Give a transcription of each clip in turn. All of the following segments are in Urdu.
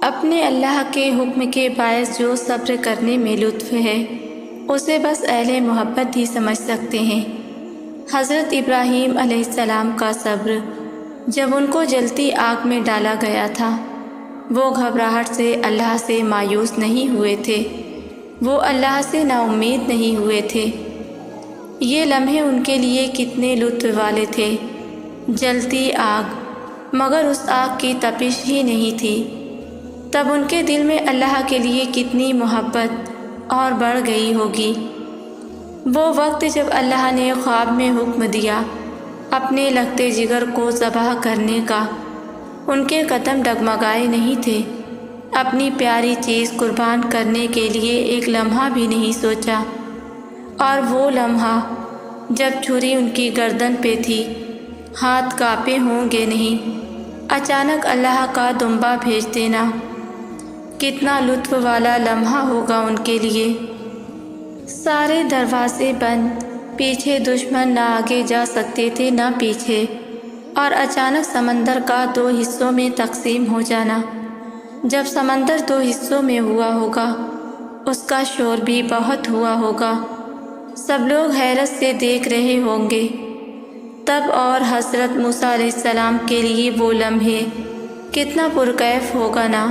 اپنے اللہ کے حکم کے باعث جو صبر کرنے میں لطف ہے اسے بس اہل محبت ہی سمجھ سکتے ہیں۔ حضرت ابراہیم علیہ السلام کا صبر، جب ان کو جلتی آگ میں ڈالا گیا تھا، وہ گھبراہٹ سے اللہ سے مایوس نہیں ہوئے تھے، وہ اللہ سے نا امید نہیں ہوئے تھے۔ یہ لمحے ان کے لیے کتنے لطف والے تھے۔ جلتی آگ، مگر اس آگ کی تپش ہی نہیں تھی۔ تب ان کے دل میں اللہ کے لیے کتنی محبت اور بڑھ گئی ہوگی۔ وہ وقت جب اللہ نے خواب میں حکم دیا اپنے لگتے جگر کو ذبح کرنے کا، ان کے قدم ڈگمگائے نہیں تھے۔ اپنی پیاری چیز قربان کرنے کے لیے ایک لمحہ بھی نہیں سوچا۔ اور وہ لمحہ جب چھری ان کی گردن پہ تھی، ہاتھ کانپے ہوں گے نہیں، اچانک اللہ کا دمبا بھیج دینا، کتنا لطف والا لمحہ ہوگا ان کے لیے۔ سارے دروازے بند، پیچھے دشمن نہ آگے جا سکتے تھے نہ پیچھے، اور اچانک سمندر کا 2 حصوں میں تقسیم ہو جانا۔ جب سمندر 2 حصوں میں ہوا ہوگا، اس کا شور بھی بہت ہوا ہوگا، سب لوگ حیرت سے دیکھ رہے ہوں گے۔ تب اور حضرت موسیٰ علیہ السلام کے لیے وہ لمحے کتنا پرکیف ہوگا نا۔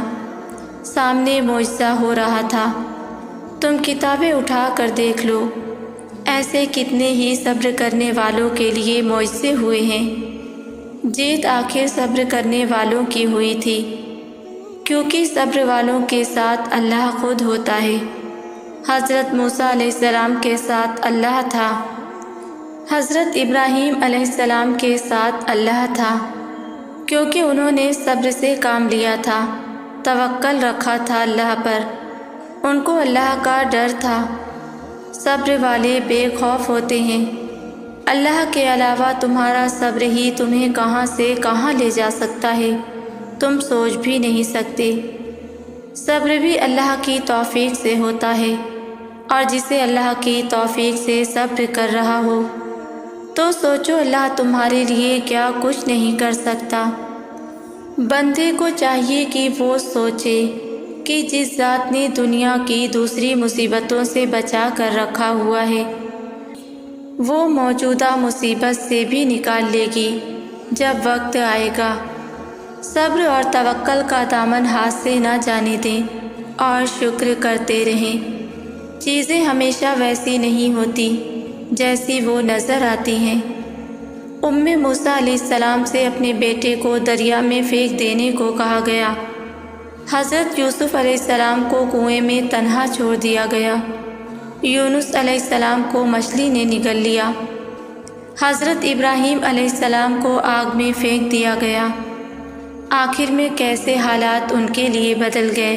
سامنے معجزہ ہو رہا تھا، تم کتابیں اٹھا کر دیکھ لو، ایسے کتنے ہی صبر کرنے والوں کے لیے معجزے ہوئے ہیں۔ جیت آخر صبر کرنے والوں کی ہوئی تھی، کیونکہ صبر والوں کے ساتھ اللہ خود ہوتا ہے۔ حضرت موسیٰ علیہ السلام کے ساتھ اللہ تھا، حضرت ابراہیم علیہ السلام کے ساتھ اللہ تھا، کیونکہ انہوں نے صبر سے کام لیا تھا، توکل رکھا تھا اللہ پر، ان کو اللہ کا ڈر تھا۔ صبر والے بے خوف ہوتے ہیں۔ اللہ کے علاوہ تمہارا صبر ہی تمہیں کہاں سے کہاں لے جا سکتا ہے، تم سوچ بھی نہیں سکتے۔ صبر بھی اللہ کی توفیق سے ہوتا ہے، اور جسے اللہ کی توفیق سے صبر کر رہا ہو تو سوچو اللہ تمہارے لیے کیا کچھ نہیں کر سکتا۔ بندے کو چاہیے کہ وہ سوچے کہ جس ذات نے دنیا کی دوسری مصیبتوں سے بچا کر رکھا ہوا ہے، وہ موجودہ مصیبت سے بھی نکال لے گی جب وقت آئے گا۔ صبر اور توکل کا دامن ہاتھ سے نہ جانے دیں اور شکر کرتے رہیں۔ چیزیں ہمیشہ ویسی نہیں ہوتی جیسی وہ نظر آتی ہیں۔ موسیٰ علیہ السلام سے اپنے بیٹے کو دریا میں پھینک دینے کو کہا گیا۔ حضرت یوسف علیہ السلام کو کنویں میں تنہا چھوڑ دیا گیا۔ یونس علیہ السلام کو مچھلی نے نگل لیا۔ حضرت ابراہیم علیہ السلام کو آگ میں پھینک دیا گیا۔ آخر میں کیسے حالات ان کے لیے بدل گئے۔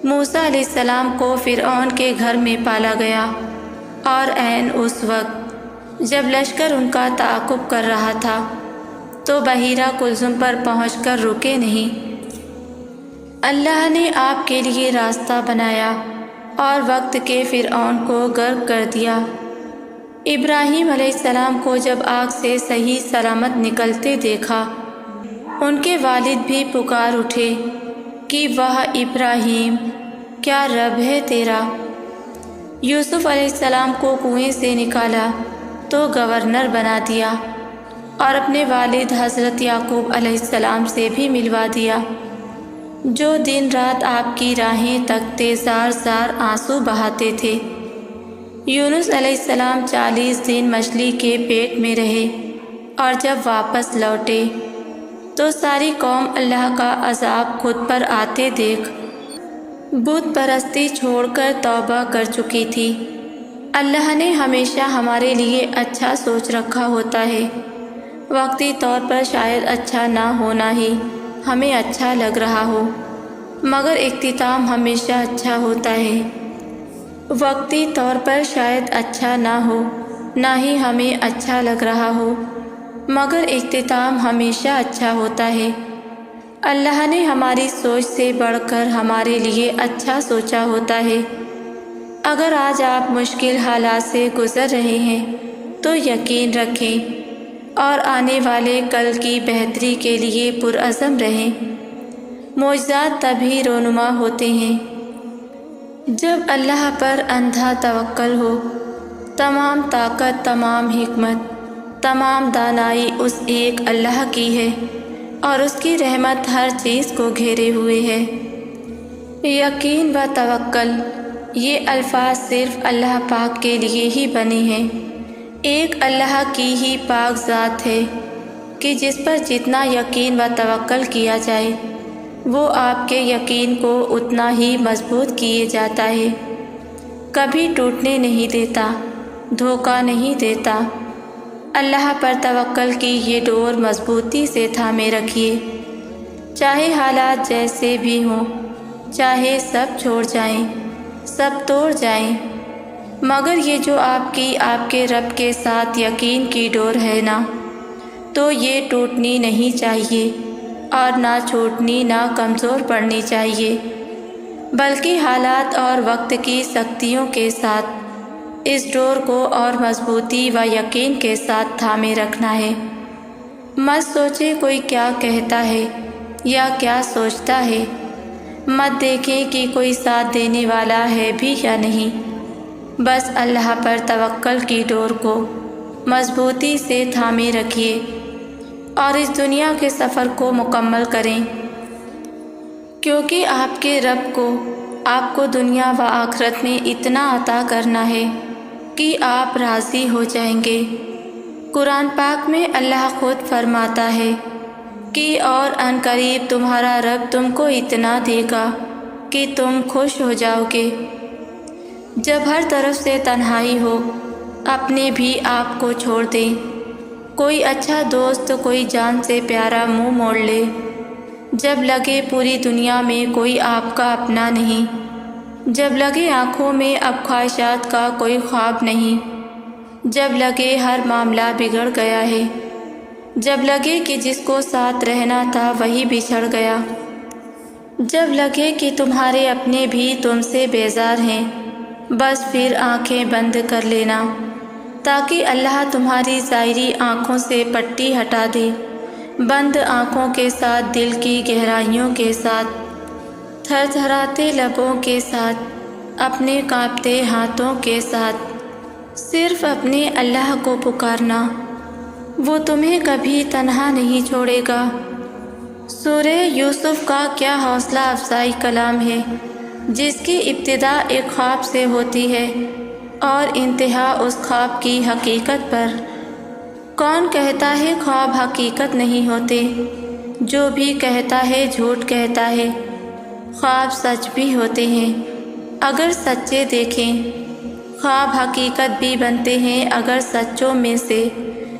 موسیٰ علیہ السلام کو فرعون کے گھر میں پالا گیا، اور عین اس وقت جب لشکر ان کا تعاقب کر رہا تھا تو بحیرہ کلثم پر پہنچ کر رکے نہیں۔ اللہ نے آپ کے لیے راستہ بنایا اور وقت کے فرعون کو غرق کر دیا۔ ابراہیم علیہ السلام کو جب آگ سے صحیح سلامت نکلتے دیکھا، ان کے والد بھی پکار اٹھے کہ واہ ابراہیم، کیا رب ہے تیرا۔ یوسف علیہ السلام کو کنویں سے نکالا تو گورنر بنا دیا، اور اپنے والد حضرت یعقوب علیہ السلام سے بھی ملوا دیا، جو دن رات آپ کی راہیں تکتے زار زار آنسو بہاتے تھے۔ یونس علیہ السلام 40 دن مچھلی کے پیٹ میں رہے، اور جب واپس لوٹے تو ساری قوم اللہ کا عذاب خود پر آتے دیکھ بت پرستی چھوڑ کر توبہ کر چکی تھی۔ اللہ نے ہمیشہ ہمارے لیے اچھا سوچ رکھا ہوتا ہے۔ وقتی طور پر شاید اچھا نہ ہونا ہی ہمیں اچھا لگ رہا ہو، مگر اختتام ہمیشہ اچھا ہوتا ہے۔ وقتی طور پر شاید اچھا نہ ہو، نہ ہی ہمیں اچھا لگ رہا ہو، مگر اختتام ہمیشہ اچھا ہوتا ہے۔ اللہ نے ہماری سوچ سے بڑھ کر ہمارے لیے اچھا سوچا ہوتا ہے۔ اگر آج آپ مشکل حالات سے گزر رہے ہیں تو یقین رکھیں اور آنے والے کل کی بہتری کے لیے پرعزم رہیں۔ معجزات تبھی رونما ہوتے ہیں جب اللہ پر اندھا توکل ہو۔ تمام طاقت، تمام حکمت، تمام دانائی اس ایک اللہ کی ہے اور اس کی رحمت ہر چیز کو گھیرے ہوئے ہے۔ یقین و توکل، یہ الفاظ صرف اللہ پاک کے لیے ہی بنے ہیں۔ ایک اللہ کی ہی پاک ذات ہے کہ جس پر جتنا یقین و توکل کیا جائے وہ آپ کے یقین کو اتنا ہی مضبوط کیے جاتا ہے، کبھی ٹوٹنے نہیں دیتا، دھوکہ نہیں دیتا۔ اللہ پر توکل کی یہ ڈور مضبوطی سے تھامے رکھیے، چاہے حالات جیسے بھی ہوں، چاہے سب چھوڑ جائیں، سب توڑ جائیں، مگر یہ جو آپ کے رب کے ساتھ یقین کی ڈور ہے نا، تو یہ ٹوٹنی نہیں چاہیے اور نہ چھوٹنی، نہ کمزور پڑنی چاہیے، بلکہ حالات اور وقت کی سختیوں کے ساتھ اس ڈور کو اور مضبوطی و یقین کے ساتھ تھامے رکھنا ہے۔ مت سوچے کوئی کیا کہتا ہے یا کیا سوچتا ہے، مت دیکھیں کہ کوئی ساتھ دینے والا ہے بھی یا نہیں، بس اللہ پر توکل کی ڈور کو مضبوطی سے تھامے رکھیے اور اس دنیا کے سفر کو مکمل کریں، کیونکہ آپ کے رب کو آپ کو دنیا و آخرت میں اتنا عطا کرنا ہے کہ آپ راضی ہو جائیں گے۔ قرآن پاک میں اللہ خود فرماتا ہے کہ اور ان قریب تمہارا رب تم کو اتنا دے گا کہ تم خوش ہو جاؤ گے۔ جب ہر طرف سے تنہائی ہو، اپنے بھی آپ کو چھوڑ دیں، کوئی اچھا دوست، کوئی جان سے پیارا منہ موڑ لے، جب لگے پوری دنیا میں کوئی آپ کا اپنا نہیں، جب لگے آنکھوں میں اب خواہشات کا کوئی خواب نہیں، جب لگے ہر معاملہ بگڑ گیا ہے، جب لگے کہ جس کو ساتھ رہنا تھا وہی بچھڑ گیا، جب لگے کہ تمہارے اپنے بھی تم سے بیزار ہیں، بس پھر آنکھیں بند کر لینا تاکہ اللہ تمہاری ظاہری آنکھوں سے پٹی ہٹا دے۔ بند آنکھوں کے ساتھ، دل کی گہرائیوں کے ساتھ، تھر تھراتے لبوں کے ساتھ، اپنے کانپتے ہاتھوں کے ساتھ صرف اپنے اللہ کو پکارنا، وہ تمہیں کبھی تنہا نہیں چھوڑے گا۔ سورہ یوسف کا کیا حوصلہ افزائی کلام ہے، جس کی ابتدا ایک خواب سے ہوتی ہے اور انتہا اس خواب کی حقیقت پر۔ کون کہتا ہے خواب حقیقت نہیں ہوتے؟ جو بھی کہتا ہے جھوٹ کہتا ہے۔ خواب سچ بھی ہوتے ہیں اگر سچے دیکھیں، خواب حقیقت بھی بنتے ہیں اگر سچوں میں سے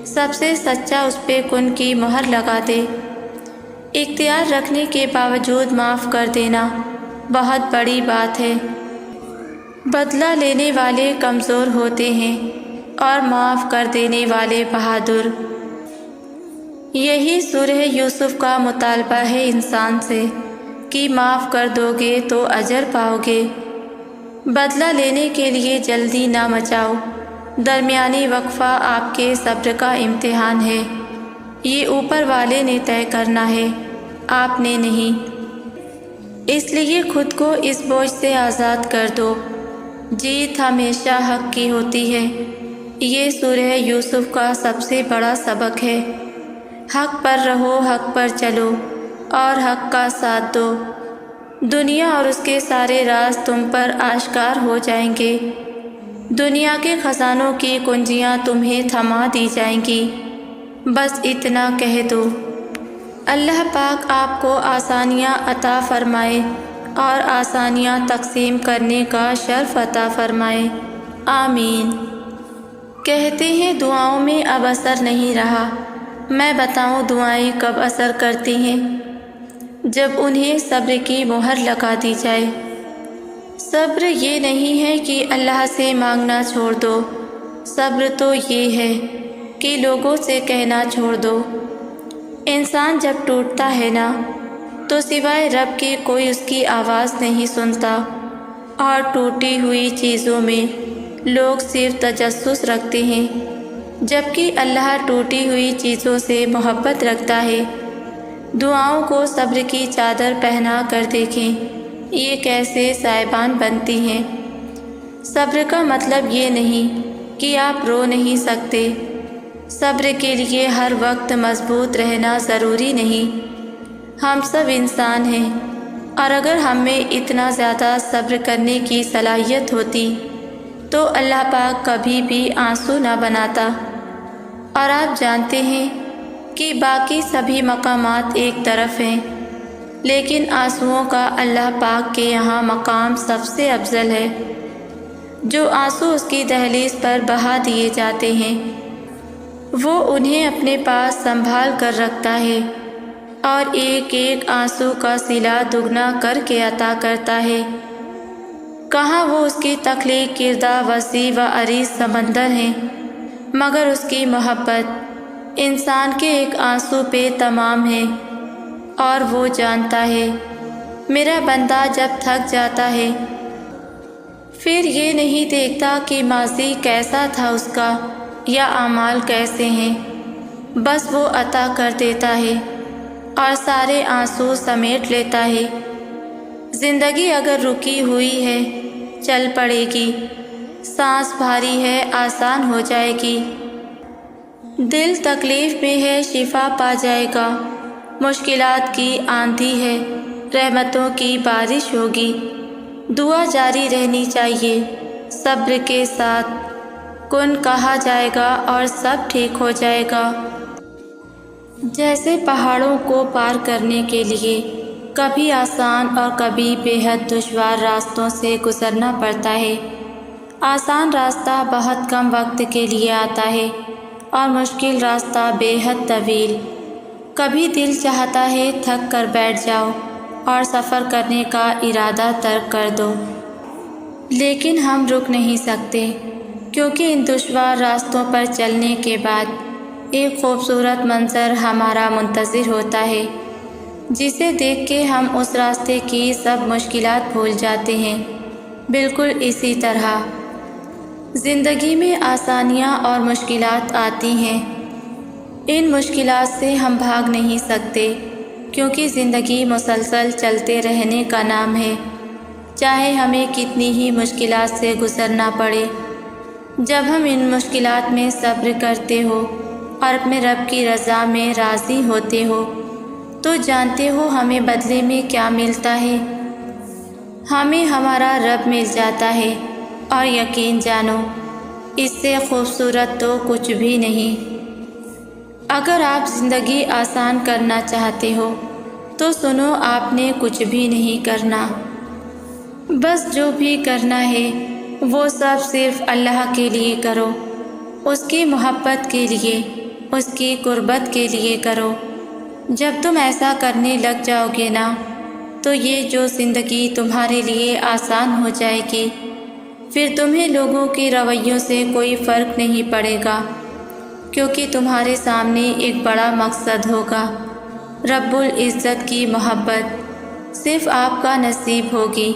سب سے سچا اس پہ کن کی مہر لگا دے۔ اختیار رکھنے کے باوجود معاف کر دینا بہت بڑی بات ہے۔ بدلہ لینے والے کمزور ہوتے ہیں اور معاف کر دینے والے بہادر۔ یہی سورہ یوسف کا مطالبہ ہے انسان سے کہ معاف کر دو گے تو اجر پاؤ گے۔ بدلہ لینے کے لیے جلدی نہ مچاؤ، درمیانی وقفہ آپ کے صبر کا امتحان ہے۔ یہ اوپر والے نے طے کرنا ہے، آپ نے نہیں۔ اس لیے خود کو اس بوجھ سے آزاد کر دو۔ جیت ہمیشہ حق کی ہوتی ہے۔ یہ سورہ یوسف کا سب سے بڑا سبق ہے۔ حق پر رہو، حق پر چلو اور حق کا ساتھ دو۔ دنیا اور اس کے سارے راز تم پر آشکار ہو جائیں گے۔ دنیا کے خزانوں کی کنجیاں تمہیں تھما دی جائیں گی۔ بس اتنا کہہ دو۔ اللہ پاک آپ کو آسانیاں عطا فرمائے اور آسانیاں تقسیم کرنے کا شرف عطا فرمائے، آمین۔ کہتے ہیں دعاؤں میں اب اثر نہیں رہا۔ میں بتاؤں دعائیں کب اثر کرتی ہیں؟ جب انہیں صبر کی مہر لگا دی جائے۔ صبر یہ نہیں ہے کہ اللہ سے مانگنا چھوڑ دو، صبر تو یہ ہے کہ لوگوں سے کہنا چھوڑ دو۔ انسان جب ٹوٹتا ہے نا تو سوائے رب کے کوئی اس کی آواز نہیں سنتا، اور ٹوٹی ہوئی چیزوں میں لوگ صرف تجسس رکھتے ہیں، جبکہ اللہ ٹوٹی ہوئی چیزوں سے محبت رکھتا ہے۔ دعاؤں کو صبر کی چادر پہنا کر دیکھیں، یہ کیسے صاحبان بنتی ہیں۔ صبر کا مطلب یہ نہیں کہ آپ رو نہیں سکتے۔ صبر کے لیے ہر وقت مضبوط رہنا ضروری نہیں۔ ہم سب انسان ہیں، اور اگر ہم میں اتنا زیادہ صبر کرنے کی صلاحیت ہوتی تو اللہ پاک کبھی بھی آنسو نہ بناتا۔ اور آپ جانتے ہیں کہ باقی سبھی مقامات ایک طرف ہیں، لیکن آنسوؤں کا اللہ پاک کے یہاں مقام سب سے افضل ہے۔ جو آنسو اس کی دہلیز پر بہا دیے جاتے ہیں، وہ انہیں اپنے پاس سنبھال کر رکھتا ہے اور ایک ایک آنسو کا صلہ دگنا کر کے عطا کرتا ہے۔ کہاں وہ اس کی تخلیق کردہ وسیع و عریض سمندر ہیں، مگر اس کی محبت انسان کے ایک آنسو پہ تمام ہے، اور وہ جانتا ہے میرا بندہ جب تھک جاتا ہے پھر یہ نہیں دیکھتا کہ ماضی کیسا تھا اس کا یا اعمال کیسے ہیں، بس وہ عطا کر دیتا ہے اور سارے آنسو سمیٹ لیتا ہے۔ زندگی اگر رکی ہوئی ہے چل پڑے گی، سانس بھاری ہے آسان ہو جائے گی، دل تکلیف میں ہے شفا پا جائے گا، مشکلات کی آندھی ہے رحمتوں کی بارش ہوگی۔ دعا جاری رہنی چاہیے، صبر کے ساتھ کن کہا جائے گا اور سب ٹھیک ہو جائے گا۔ جیسے پہاڑوں کو پار کرنے کے لیے کبھی آسان اور کبھی بے حد دشوار راستوں سے گزرنا پڑتا ہے۔ آسان راستہ بہت کم وقت کے لیے آتا ہے اور مشکل راستہ بے حد طویل۔ کبھی دل چاہتا ہے تھک کر بیٹھ جاؤ اور سفر کرنے کا ارادہ ترک کر دو، لیکن ہم رک نہیں سکتے، کیونکہ ان دشوار راستوں پر چلنے کے بعد ایک خوبصورت منظر ہمارا منتظر ہوتا ہے، جسے دیکھ کے ہم اس راستے کی سب مشکلات بھول جاتے ہیں۔ بالکل اسی طرح زندگی میں آسانیاں اور مشکلات آتی ہیں۔ ان مشکلات سے ہم بھاگ نہیں سکتے، کیونکہ زندگی مسلسل چلتے رہنے کا نام ہے، چاہے ہمیں کتنی ہی مشکلات سے گزرنا پڑے۔ جب ہم ان مشکلات میں صبر کرتے ہو اور اپنے رب کی رضا میں راضی ہوتے ہو تو جانتے ہو ہمیں بدلے میں کیا ملتا ہے، ہمیں ہمارا رب مل جاتا ہے، اور یقین جانو اس سے خوبصورت تو کچھ بھی نہیں۔ اگر آپ زندگی آسان کرنا چاہتے ہو تو سنو، آپ نے کچھ بھی نہیں کرنا، بس جو بھی کرنا ہے وہ سب صرف اللہ کے لیے کرو، اس کی محبت کے لیے، اس کی قربت کے لیے کرو۔ جب تم ایسا کرنے لگ جاؤ گے نا تو یہ جو زندگی تمہارے لیے آسان ہو جائے گی، پھر تمہیں لوگوں کے رویوں سے کوئی فرق نہیں پڑے گا، کیونکہ تمہارے سامنے ایک بڑا مقصد ہوگا، رب العزت کی محبت صرف آپ کا نصیب ہوگی۔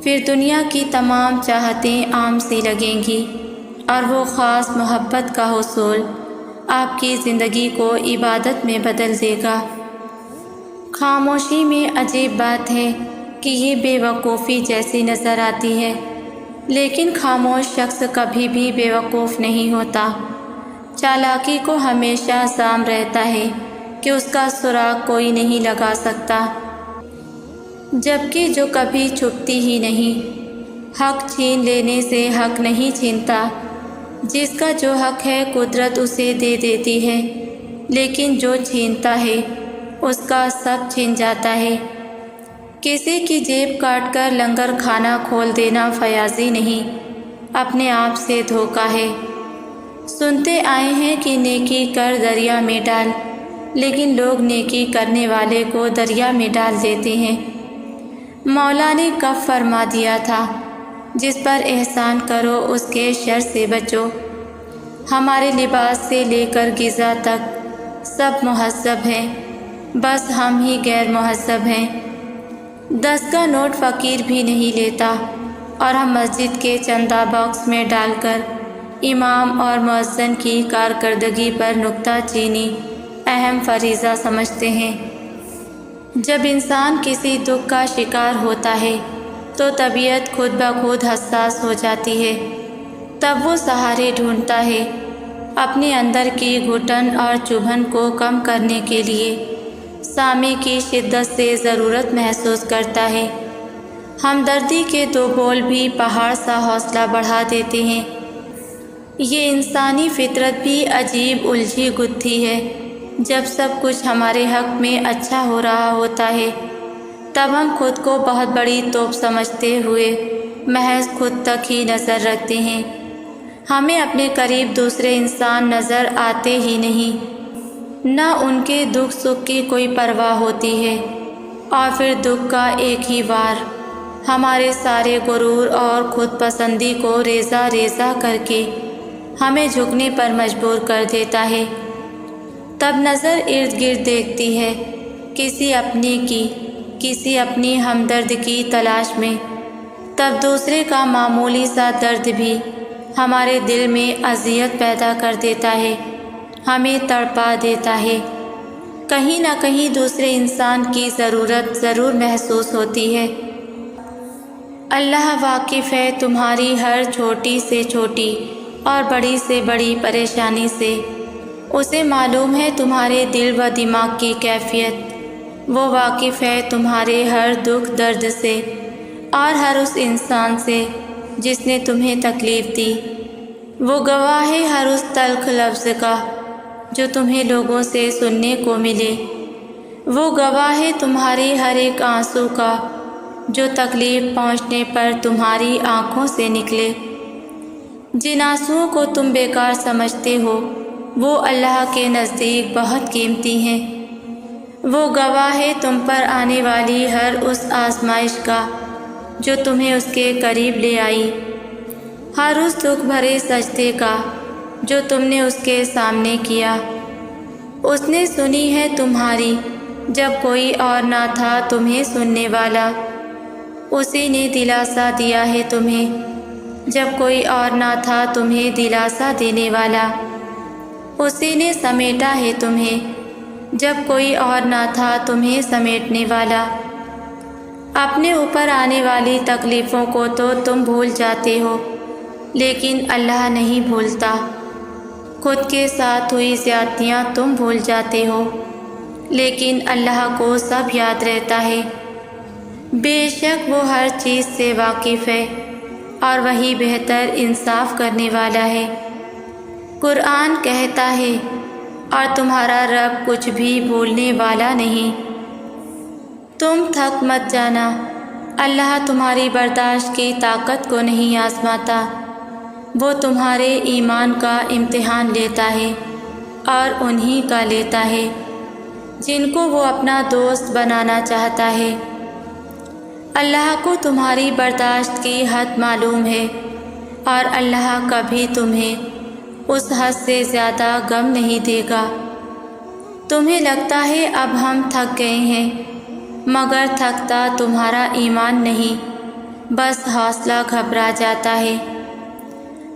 پھر دنیا کی تمام چاہتیں عام سی لگیں گی، اور وہ خاص محبت کا حصول آپ کی زندگی کو عبادت میں بدل دے گا۔ خاموشی میں عجیب بات ہے کہ یہ بے وقوفی جیسی نظر آتی ہے، لیکن خاموش شخص کبھی بھی بے وقوف نہیں ہوتا۔ چالاکی کو ہمیشہ زام رہتا ہے کہ اس کا سراغ کوئی نہیں لگا سکتا، جبکہ جو کبھی چھپتی ہی نہیں، حق چھین لینے سے حق نہیں چھینتا۔ جس کا جو حق ہے قدرت اسے دے دیتی ہے، لیکن جو چھینتا ہے اس کا سب چھن جاتا ہے۔ کسی کی جیب کاٹ کر لنگر کھانا کھول دینا فیاضی نہیں، اپنے آپ سے دھوکہ ہے۔ سنتے آئے ہیں کہ نیکی کر دریا میں ڈال، لیکن لوگ نیکی کرنے والے کو دریا میں ڈال دیتے ہیں۔ مولا نے کب فرما دیا تھا، جس پر احسان کرو اس کے شر سے بچو۔ ہمارے لباس سے لے کر غذا تک سب مہذب ہیں، بس ہم ہی غیر مہذب ہیں۔ 10 کا نوٹ فقیر بھی نہیں لیتا، اور ہم مسجد کے چندہ باکس میں ڈال کر امام اور مؤذن کی کارکردگی پر نکتہ چینی اہم فریضہ سمجھتے ہیں۔ جب انسان کسی دکھ کا شکار ہوتا ہے تو طبیعت خود بخود حساس ہو جاتی ہے۔ تب وہ سہارے ڈھونڈتا ہے۔ اپنے اندر کی گھٹن اور چبھن کو کم کرنے کے لیے سامع کی شدت سے ضرورت محسوس کرتا ہے۔ ہمدردی کے دو بول بھی پہاڑ سا حوصلہ بڑھا دیتے ہیں۔ یہ انسانی فطرت بھی عجیب الجھی گتھی ہے۔ جب سب کچھ ہمارے حق میں اچھا ہو رہا ہوتا ہے تب ہم خود کو بہت بڑی توپ سمجھتے ہوئے محض خود تک ہی نظر رکھتے ہیں۔ ہمیں اپنے قریب دوسرے انسان نظر آتے ہی نہیں، نہ ان کے دکھ سکھ کی کوئی پرواہ ہوتی ہے، اور پھر دکھ کا ایک ہی وار ہمارے سارے غرور اور خود پسندی کو ریزہ ریزہ کر کے ہمیں جھکنے پر مجبور کر دیتا ہے۔ تب نظر ارد گرد دیکھتی ہے، کسی اپنی ہمدرد کی تلاش میں۔ تب دوسرے کا معمولی سا درد بھی ہمارے دل میں اذیت پیدا کر دیتا ہے، ہمیں تڑپا دیتا ہے۔ کہیں نہ کہیں دوسرے انسان کی ضرورت ضرور محسوس ہوتی ہے۔ اللہ واقف ہے تمہاری ہر چھوٹی سے چھوٹی اور بڑی سے بڑی پریشانی سے۔ اسے معلوم ہے تمہارے دل و دماغ کی کیفیت۔ وہ واقف ہے تمہارے ہر دکھ درد سے اور ہر اس انسان سے جس نے تمہیں تکلیف دی۔ وہ گواہ ہے ہر اس تلخ لفظ کا جو تمہیں لوگوں سے سننے کو ملے۔ وہ گواہ ہے تمہاری ہر ایک آنسو کا جو تکلیف پہنچنے پر تمہاری آنکھوں سے نکلے۔ جن آنسوؤں کو تم بیکار سمجھتے ہو وہ اللہ کے نزدیک بہت قیمتی ہیں۔ وہ گواہ ہے تم پر آنے والی ہر اس آزمائش کا جو تمہیں اس کے قریب لے آئی، ہر اس دکھ بھرے سجدے کا جو تم نے اس کے سامنے کیا۔ اس نے سنی ہے تمہاری جب کوئی اور نہ تھا تمہیں سننے والا، اسی نے دلاسا دیا ہے تمہیں جب کوئی اور نہ تھا تمہیں دلاسا دینے والا، اسی نے سمیٹا ہے تمہیں جب کوئی اور نہ تھا تمہیں سمیٹنے والا۔ اپنے اوپر آنے والی تکلیفوں کو تو تم بھول جاتے ہو لیکن اللہ نہیں بھولتا۔ خود کے ساتھ ہوئی زیادتیاں تم بھول جاتے ہو لیکن اللہ کو سب یاد رہتا ہے۔ بے شک وہ ہر چیز سے واقف ہے اور وہی بہتر انصاف کرنے والا ہے۔ قرآن کہتا ہے اور تمہارا رب کچھ بھی بھولنے والا نہیں۔ تم تھک مت جانا، اللہ تمہاری برداشت کی طاقت کو نہیں آزماتا، وہ تمہارے ایمان کا امتحان لیتا ہے اور انہی کا لیتا ہے جن کو وہ اپنا دوست بنانا چاہتا ہے۔ اللہ کو تمہاری برداشت کی حد معلوم ہے اور اللہ کبھی تمہیں اس حد سے زیادہ غم نہیں دے گا۔ تمہیں لگتا ہے اب ہم تھک گئے ہیں، مگر تھکتا تمہارا ایمان نہیں، بس حوصلہ گھبرا جاتا ہے۔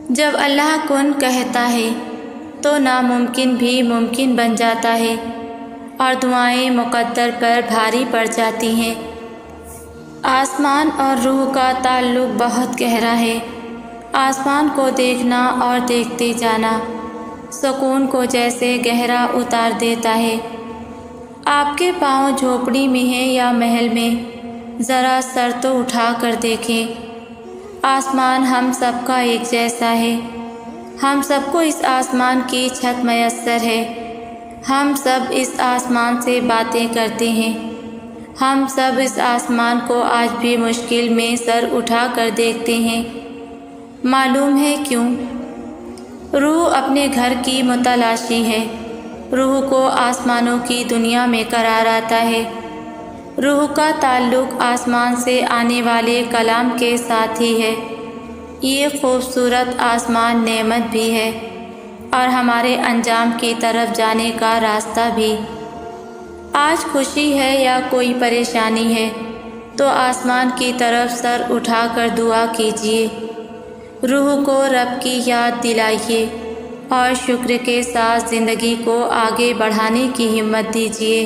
جب اللہ کن کہتا ہے تو ناممکن بھی ممکن بن جاتا ہے اور دعائیں مقدر پر بھاری پڑ جاتی ہیں۔ آسمان اور روح کا تعلق بہت گہرا ہے۔ آسمان کو دیکھنا اور دیکھتے جانا سکون کو جیسے گہرا اتار دیتا ہے۔ آپ کے پاؤں جھوپڑی میں ہیں یا محل میں، ذرا سر تو اٹھا کر دیکھیں۔ آسمان ہم سب کا ایک جیسا ہے، ہم سب کو اس آسمان کی چھت میسر ہے، ہم سب اس آسمان سے باتیں کرتے ہیں، ہم سب اس آسمان کو آج بھی مشکل میں سر اٹھا کر دیکھتے ہیں۔ معلوم ہے کیوں؟ روح اپنے گھر کی متلاشی ہے، روح کو آسمانوں کی دنیا میں قرار آتا ہے۔ روح کا تعلق آسمان سے آنے والے کلام کے ساتھ ہی ہے۔ یہ خوبصورت آسمان نعمت بھی ہے اور ہمارے انجام کی طرف جانے کا راستہ بھی۔ آج خوشی ہے یا کوئی پریشانی ہے تو آسمان کی طرف سر اٹھا کر دعا کیجیے، روح کو رب کی یاد دلائیے اور شکر کے ساتھ زندگی کو آگے بڑھانے کی ہمت دیجیے۔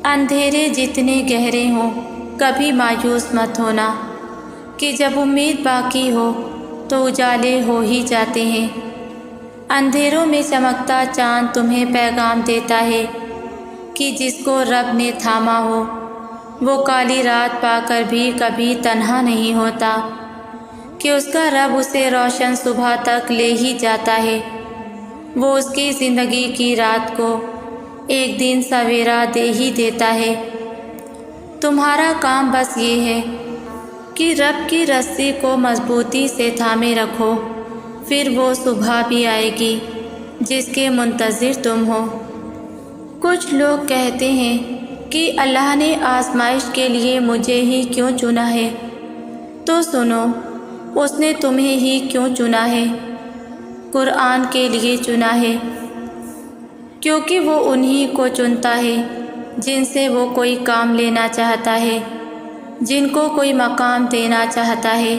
اندھیرے جتنے گہرے ہوں کبھی مایوس مت ہونا کہ جب امید باقی ہو تو اجالے ہو ہی جاتے ہیں۔ اندھیروں میں چمکتا چاند تمہیں پیغام دیتا ہے کہ جس کو رب نے تھاما ہو وہ کالی رات پا کر بھی کبھی تنہا نہیں ہوتا، کہ اس کا رب اسے روشن صبح تک لے ہی جاتا ہے۔ وہ اس کی زندگی کی رات کو ایک دن سویرا دے ہی دیتا ہے۔ تمہارا کام بس یہ ہے کہ رب کی رسی کو مضبوطی سے تھامے رکھو، پھر وہ صبح بھی آئے گی جس کے منتظر تم ہو۔ کچھ لوگ کہتے ہیں کہ اللہ نے آزمائش کے لیے مجھے ہی کیوں چنا ہے؟ تو سنو، اس نے تمہیں ہی کیوں چنا ہے؟ قرآن کے لیے چنا ہے، کیونکہ وہ انہی کو چنتا ہے جن سے وہ کوئی کام لینا چاہتا ہے، جن کو کوئی مقام دینا چاہتا ہے،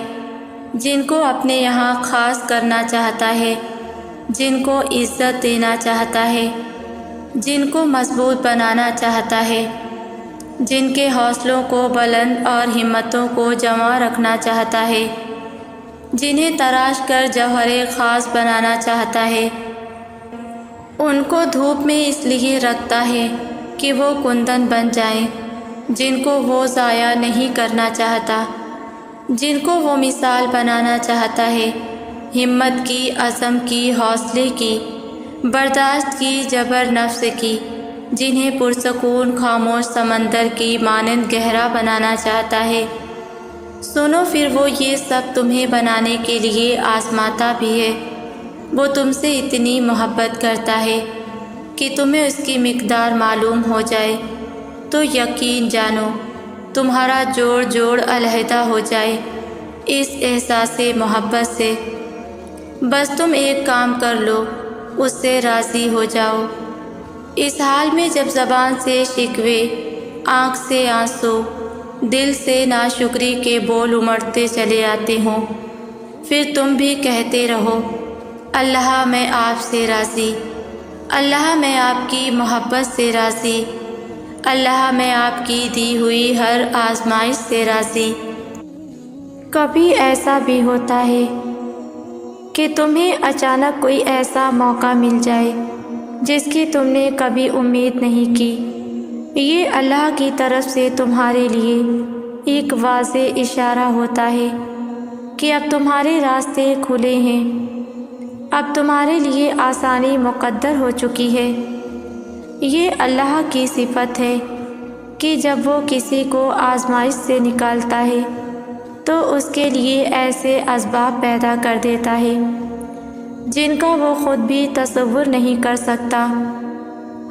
جن کو اپنے یہاں خاص کرنا چاہتا ہے، جن کو عزت دینا چاہتا ہے، جن کو مضبوط بنانا چاہتا ہے، جن کے حوصلوں کو بلند اور ہمتوں کو جمع رکھنا چاہتا ہے، جنہیں تراش کر جوہر خاص بنانا چاہتا ہے۔ ان کو دھوپ میں اس لیے رکھتا ہے کہ وہ کندن بن جائیں، جن کو وہ ضائع نہیں کرنا چاہتا، جن کو وہ مثال بنانا چاہتا ہے، ہمت کی، عزم کی، حوصلے کی، برداشت کی، جبر نفس کی، جنہیں پرسکون خاموش سمندر کی مانند گہرا بنانا چاہتا ہے۔ سنو، پھر وہ یہ سب تمہیں بنانے کے لیے آزماتا بھی ہے۔ وہ تم سے اتنی محبت کرتا ہے کہ تمہیں اس کی مقدار معلوم ہو جائے تو یقین جانو تمہارا جوڑ جوڑ علیحدہ ہو جائے اس احساس محبت سے۔ بس تم ایک کام کر لو، اس سے راضی ہو جاؤ۔ اس حال میں جب زبان سے شکوے، آنکھ سے آنسو، دل سے ناشکری کے بول امڑتے چلے آتے ہوں، پھر تم بھی کہتے رہو، اللہ میں آپ سے راضی، اللہ میں آپ کی محبت سے راضی، اللہ میں آپ کی دی ہوئی ہر آزمائش سے راضی۔ کبھی ایسا بھی ہوتا ہے کہ تمہیں اچانک کوئی ایسا موقع مل جائے جس کی تم نے کبھی امید نہیں کی۔ یہ اللہ کی طرف سے تمہارے لیے ایک واضح اشارہ ہوتا ہے کہ اب تمہارے راستے کھلے ہیں، اب تمہارے لیے آسانی مقدر ہو چکی ہے۔ یہ اللہ کی صفت ہے کہ جب وہ کسی کو آزمائش سے نکالتا ہے تو اس کے لیے ایسے اسباب پیدا کر دیتا ہے جن کا وہ خود بھی تصور نہیں کر سکتا۔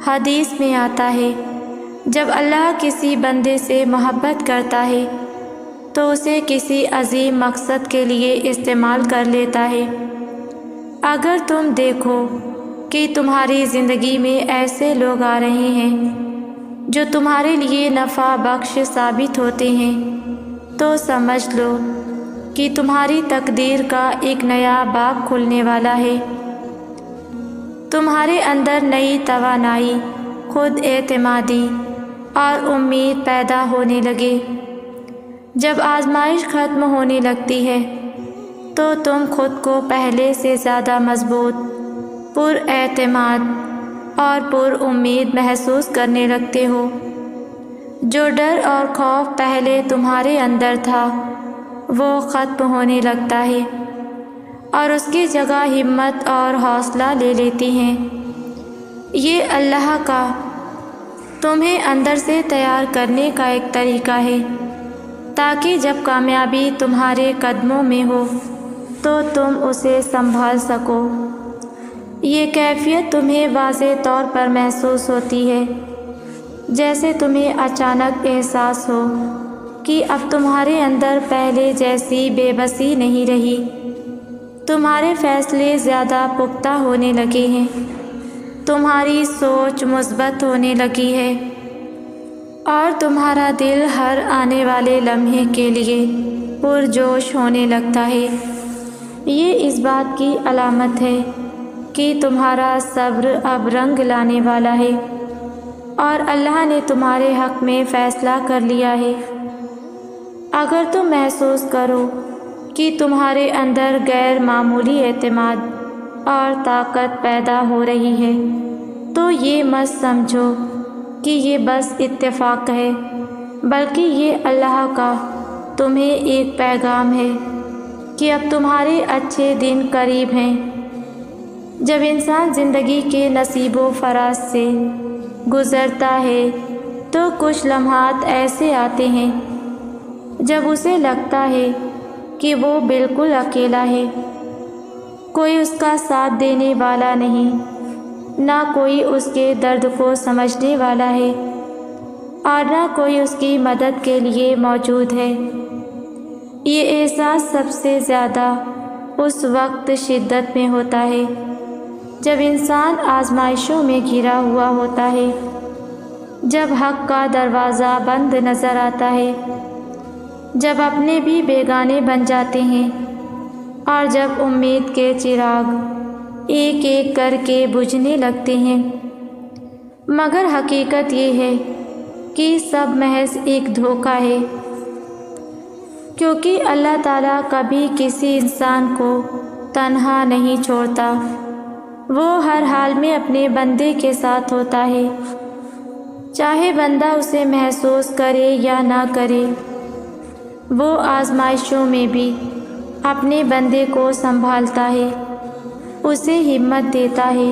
حدیث میں آتا ہے، جب اللہ کسی بندے سے محبت کرتا ہے تو اسے کسی عظیم مقصد کے لیے استعمال کر لیتا ہے۔ اگر تم دیکھو کہ تمہاری زندگی میں ایسے لوگ آ رہے ہیں جو تمہارے لیے نفع بخش ثابت ہوتے ہیں تو سمجھ لو کہ تمہاری تقدیر کا ایک نیا باب کھلنے والا ہے۔ تمہارے اندر نئی توانائی، خود اعتمادی اور امید پیدا ہونے لگے۔ جب آزمائش ختم ہونے لگتی ہے تو تم خود کو پہلے سے زیادہ مضبوط، پر اعتماد اور پر امید محسوس کرنے لگتے ہو۔ جو ڈر اور خوف پہلے تمہارے اندر تھا وہ ختم ہونے لگتا ہے اور اس کی جگہ ہمت اور حوصلہ لے لیتی ہیں۔ یہ اللہ کا تمہیں اندر سے تیار کرنے کا ایک طریقہ ہے تاکہ جب کامیابی تمہارے قدموں میں ہو تو تم اسے سنبھال سکو۔ یہ کیفیت تمہیں واضح طور پر محسوس ہوتی ہے، جیسے تمہیں اچانک احساس ہو کہ اب تمہارے اندر پہلے جیسی بے بسی نہیں رہی، تمہارے فیصلے زیادہ پختہ ہونے لگے ہیں، تمہاری سوچ مثبت ہونے لگی ہے اور تمہارا دل ہر آنے والے لمحے کے لیے پرجوش ہونے لگتا ہے۔ یہ اس بات کی علامت ہے کہ تمہارا صبر اب رنگ لانے والا ہے۔ اور اللہ نے تمہارے حق میں فیصلہ کر لیا ہے۔ اگر تم محسوس کرو کہ تمہارے اندر غیر معمولی اعتماد اور طاقت پیدا ہو رہی ہے تو یہ مت سمجھو کہ یہ بس اتفاق ہے، بلکہ یہ اللہ کا تمہیں ایک پیغام ہے کہ اب تمہارے اچھے دن قریب ہیں۔ جب انسان زندگی کے نصیب و فراز سے گزرتا ہے تو کچھ لمحات ایسے آتے ہیں جب اسے لگتا ہے کہ وہ بالکل اکیلا ہے، کوئی اس کا ساتھ دینے والا نہیں، نہ کوئی اس کے درد کو سمجھنے والا ہے اور نہ کوئی اس کی مدد کے لیے موجود ہے۔ یہ احساس سب سے زیادہ اس وقت شدت میں ہوتا ہے جب انسان آزمائشوں میں گھرا ہوا ہوتا ہے، جب حق کا دروازہ بند نظر آتا ہے، جب اپنے بھی بیگانے بن جاتے ہیں اور جب امید کے چراغ ایک ایک کر کے بجھنے لگتے ہیں۔ مگر حقیقت یہ ہے کہ سب محض ایک دھوکہ ہے، کیونکہ اللہ تعالیٰ کبھی کسی انسان کو تنہا نہیں چھوڑتا، وہ ہر حال میں اپنے بندے کے ساتھ ہوتا ہے، چاہے بندہ اسے محسوس کرے یا نہ کرے۔ وہ آزمائشوں میں بھی اپنے بندے کو سنبھالتا ہے، اسے ہمت دیتا ہے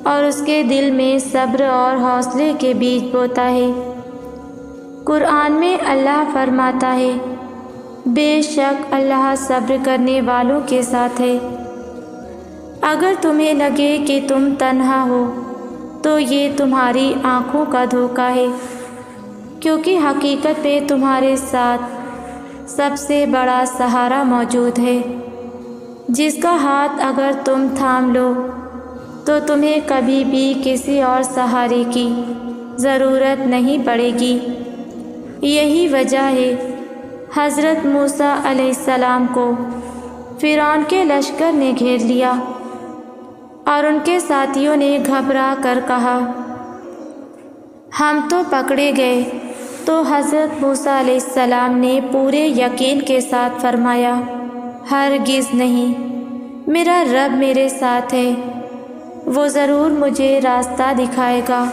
اور اس کے دل میں صبر اور حوصلے کے بیج بوتا ہے۔ قرآن میں اللہ فرماتا ہے، بے شک اللہ صبر کرنے والوں کے ساتھ ہے۔ اگر تمہیں لگے کہ تم تنہا ہو تو یہ تمہاری آنکھوں کا دھوکہ ہے، کیونکہ حقیقت میں تمہارے ساتھ سب سے بڑا سہارا موجود ہے، جس کا ہاتھ اگر تم تھام لو تو تمہیں کبھی بھی کسی اور سہارے کی ضرورت نہیں پڑے گی۔ یہی وجہ ہے حضرت موسیٰ علیہ السلام کو فرعون کے لشکر نے گھیر لیا اور ان کے ساتھیوں نے گھبرا کر کہا، ہم تو پکڑے گئے۔ تو حضرت موسیٰ علیہ السلام نے پورے یقین کے ساتھ فرمایا، ہرگز نہیں، میرا رب میرے ساتھ ہے، وہ ضرور مجھے راستہ دکھائے گا۔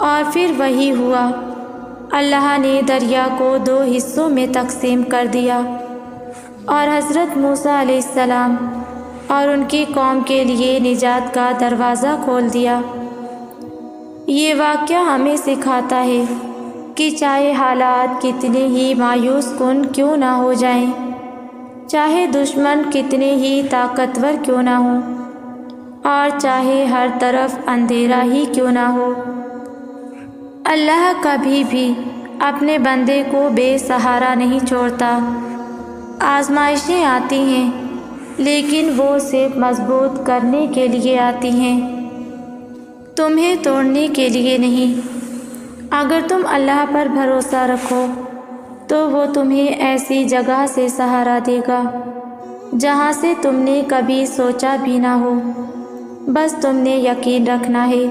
اور پھر وہی ہوا، اللہ نے دریا کو 2 حصوں میں تقسیم کر دیا اور حضرت موسیٰ علیہ السلام اور ان کی قوم کے لیے نجات کا دروازہ کھول دیا۔ یہ واقعہ ہمیں سکھاتا ہے کہ چاہے حالات کتنے ہی مایوس کن کیوں نہ ہو جائیں، چاہے دشمن کتنے ہی طاقتور کیوں نہ ہوں، اور چاہے ہر طرف اندھیرا ہی کیوں نہ ہو، اللہ کبھی بھی اپنے بندے کو بے سہارا نہیں چھوڑتا۔ آزمائشیں آتی ہیں لیکن وہ صرف مضبوط کرنے کے لیے آتی ہیں، تمہیں توڑنے کے لیے نہیں۔ اگر تم اللہ پر بھروسہ رکھو تو وہ تمہیں ایسی جگہ سے سہارا دے گا جہاں سے تم نے کبھی سوچا بھی نہ ہو۔ بس تم نے یقین رکھنا ہے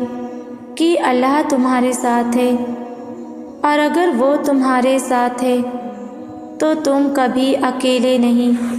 کہ اللہ تمہارے ساتھ ہے، اور اگر وہ تمہارے ساتھ ہے تو تم کبھی اکیلے نہیں۔